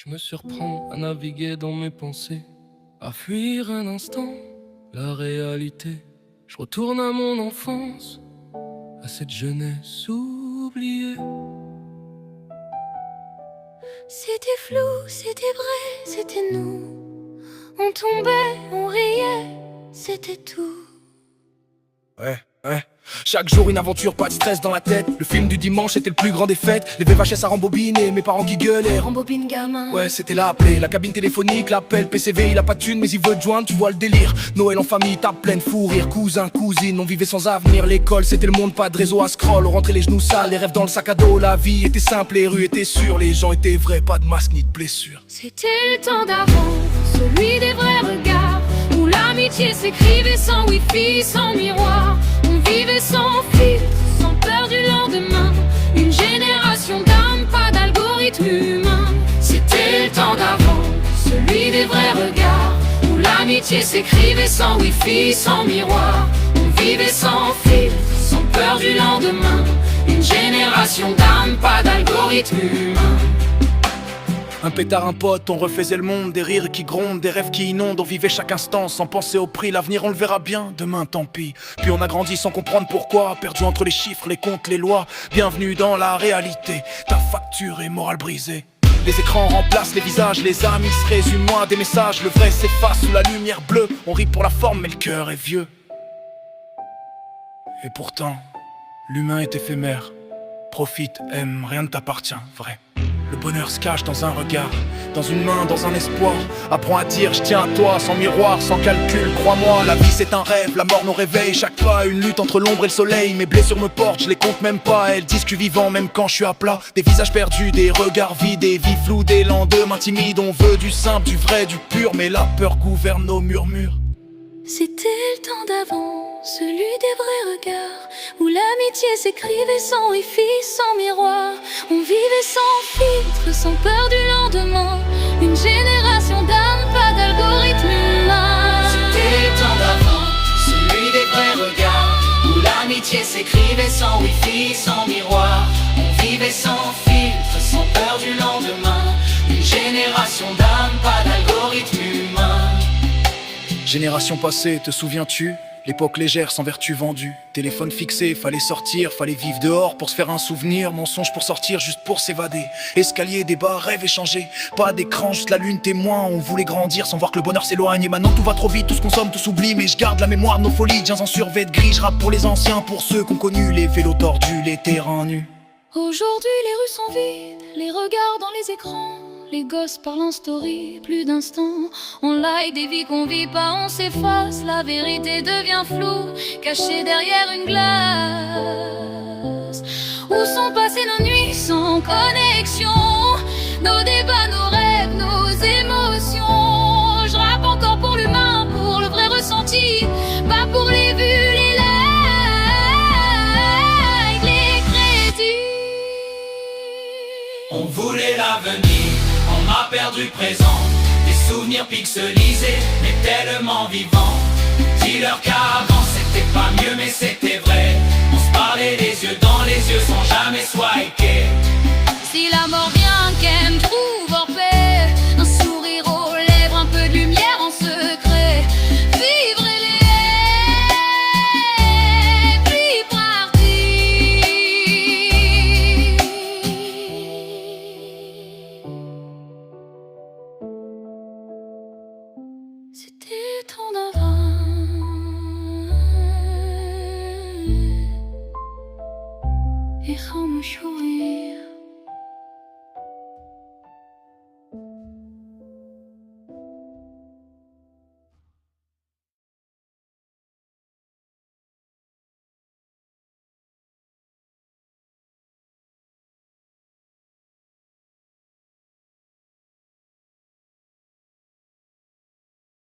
Je me surprends à naviguer dans mes pensées, à fuir un instant la réalité. Je retourne à mon enfance, à cette jeunesse oubliée. C'était flou, c'était vrai, c'était nous. On tombait, on riait, c'était tout. Ouais. Chaque jour une aventure, pas de stress dans la tête. Le film du dimanche était le plus grand des fêtes. Les VHS à rembobiner, mes parents qui gueulaient. Rembobine gamin. Ouais, c'était l'appelé, la cabine téléphonique, l'appel PCV, il a pas de thune mais il veut te joindre, tu vois le délire. Noël en famille, tape pleine fou rire, cousin, cousine, on vivait sans avenir. L'école c'était le monde, pas de réseau à scroll. On rentrait les genoux sales, les rêves dans le sac à dos. La vie était simple, les rues étaient sûres, les gens étaient vrais, pas de masque ni de blessures. C'était le temps d'avant, celui des vrais regards, où l'amitié s'écrivait sans wifi, sans miroir. On vivait sans filtre, sans peur du lendemain. Une génération d'âmes, pas d'algorithme humain. C'était le temps d'avant, celui des vrais regards, où l'amitié s'écrivait sans wifi, sans miroir. On vivait sans filtre, sans peur du lendemain. Une génération d'âmes, pas d'algorithme humain. Un pétard, un pote, on refaisait le monde, des rires qui grondent, des rêves qui inondent, on vivait chaque instant sans penser au prix. L'avenir on le verra bien, demain tant pis. Puis on a grandi sans comprendre pourquoi, perdu entre les chiffres, les comptes, les lois. Bienvenue dans la réalité, ta facture est morale brisée. Les écrans remplacent les visages, les âmes ils se résument à des messages. Le vrai s'efface sous la lumière bleue, on rit pour la forme mais le cœur est vieux. Et pourtant, l'humain est éphémère. Profite, aime, rien ne t'appartient, vrai. Le bonheur se cache dans un regard, dans une main, dans un espoir. Apprends à dire je tiens à toi, sans miroir, sans calcul, crois-moi. La vie c'est un rêve, la mort nous réveille. Chaque pas une lutte entre l'ombre et le soleil. Mes blessures me portent, je les compte même pas. Elles disent que je suis vivant même quand je suis à plat. Des visages perdus, des regards vides, des vies floues, des lendemains timides. On veut du simple, du vrai, du pur, mais la peur gouverne nos murmures. C'était le temps d'avant, celui des vrais regards, où l'amitié s'écrivait sans wifi, sans miroir. On vivait sans filtre, sans peur du lendemain. Une génération d'âmes, pas d'algorithme humain. C'était le temps d'avant, celui des vrais regards, où l'amitié s'écrivait sans wifi, sans miroir. On vivait sans filtre, sans peur du lendemain. Une génération d'âmes, pas d'algorithme humain. Génération passée, te souviens-tu? L'époque légère sans vertu vendue. Téléphone fixé, fallait sortir, fallait vivre dehors pour se faire un souvenir. Mensonge pour sortir, juste pour s'évader. Escalier, débat, rêve échangé. Pas d'écran, juste la lune témoin. On voulait grandir sans voir que le bonheur s'éloigne. Et maintenant tout va trop vite, tout se consomme, tout s'oublie. Mais je garde la mémoire de nos folies. Jeans en survêt gris, je rappe pour les anciens, pour ceux qui ont connu les vélos tordus, les terrains nus. Aujourd'hui les rues sont vides, les regards dans les écrans. Les gosses parlent en story, plus d'instants. On like des vies qu'on vit pas, on s'efface. La vérité devient floue, cachée derrière une glace. Où sont passées nos nuits sans connexion? Nos débats, nos rêves, nos émotions. Je rappe encore pour l'humain, pour le vrai ressenti. Pas pour les vues, les likes, les crédits. On voulait l'avenir, on a perdu le présent. Des souvenirs pixelisés, mais tellement vivants. Dis-leur qu'avant c'était pas mieux mais c'était vrai. On se parlait les yeux dans les yeux sans jamais swiper. Si la mort vient, qu'elle me trouve en paix. Un sourire aux lèvres, un peu de lumière en secret. Vivre et les puis partir. C'était le temps d'avant, et خاموش